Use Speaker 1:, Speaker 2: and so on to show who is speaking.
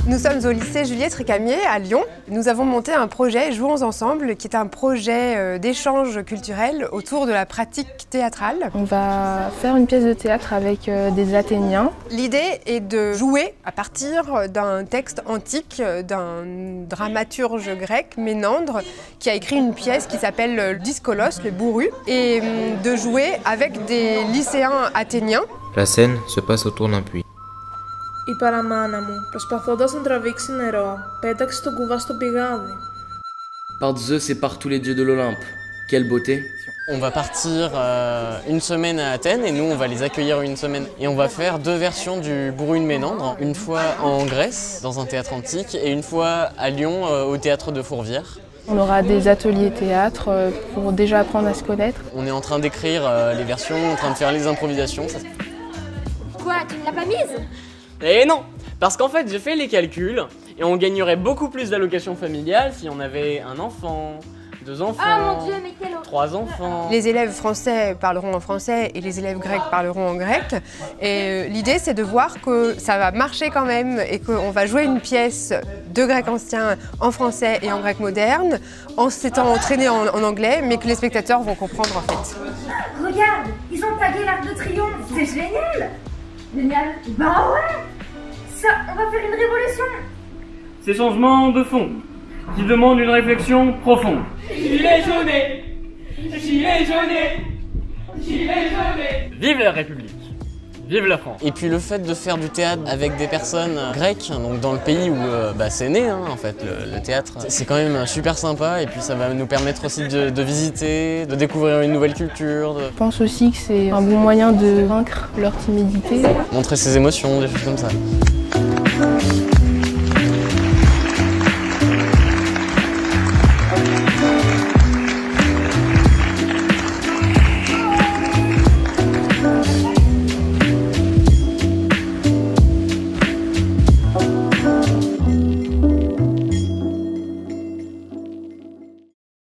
Speaker 1: Nous sommes au lycée Juliette Récamier à Lyon. Nous avons monté un projet Jouons ensemble qui est un projet d'échange culturel autour de la pratique théâtrale.
Speaker 2: On va faire une pièce de théâtre avec des Athéniens.
Speaker 1: L'idée est de jouer à partir d'un texte antique d'un dramaturge grec, Ménandre, qui a écrit une pièce qui s'appelle le Dyskolos, le bourru, et de jouer avec des lycéens athéniens.
Speaker 3: La scène se passe autour d'un puits.
Speaker 4: Η παραμάνα μου, προσπαθώντας να τραβήξει νερό, πέταξε τον κουβά στο πηγάδι.
Speaker 5: Par Zeus et par tous les dieux de l'Olympe. Quelle beauté!
Speaker 6: On va partir une semaine à Athènes et nous on va les accueillir une semaine. Et on va faire deux versions du bourru de Ménandre, une fois en Grèce, dans un théâtre antique, et une fois à Lyon, au théâtre de Fourvière.
Speaker 2: On aura des ateliers théâtre pour déjà apprendre à se connaître.
Speaker 6: On est en train d'écrire les versions, en train de faire les improvisations.
Speaker 7: Quoi, tu ne l'as pas mise?
Speaker 8: Et non, parce qu'en fait j'ai fait les calculs et on gagnerait beaucoup plus d'allocations familiales si on avait un enfant, deux enfants,
Speaker 7: oh mon Dieu, mais quel horreur.
Speaker 8: 3 enfants.
Speaker 1: Les élèves français parleront en français et les élèves grecs parleront en grec. Et l'idée c'est de voir que ça va marcher quand même et qu'on va jouer une pièce de grec ancien en français et en grec moderne en s'étant entraîné en anglais, mais que les spectateurs vont comprendre en fait.
Speaker 7: Regarde, ils ont tagué l'Arc de Triomphe, c'est génial. Génial. Bah ouais. Ça, on va faire une révolution.
Speaker 8: Ces changements de fond qui demandent une réflexion profonde.
Speaker 9: Gilets jaunes, gilets jaunes, gilets jaunes.
Speaker 8: Vive la République, vive la France.
Speaker 6: Et puis le fait de faire du théâtre avec des personnes grecques, donc dans le pays où c'est né en fait, le théâtre, c'est quand même super sympa et puis ça va nous permettre aussi de visiter, de découvrir une nouvelle culture.
Speaker 2: Je pense aussi que c'est un bon moyen de vaincre leur timidité.
Speaker 6: Montrer ses émotions, des choses comme ça.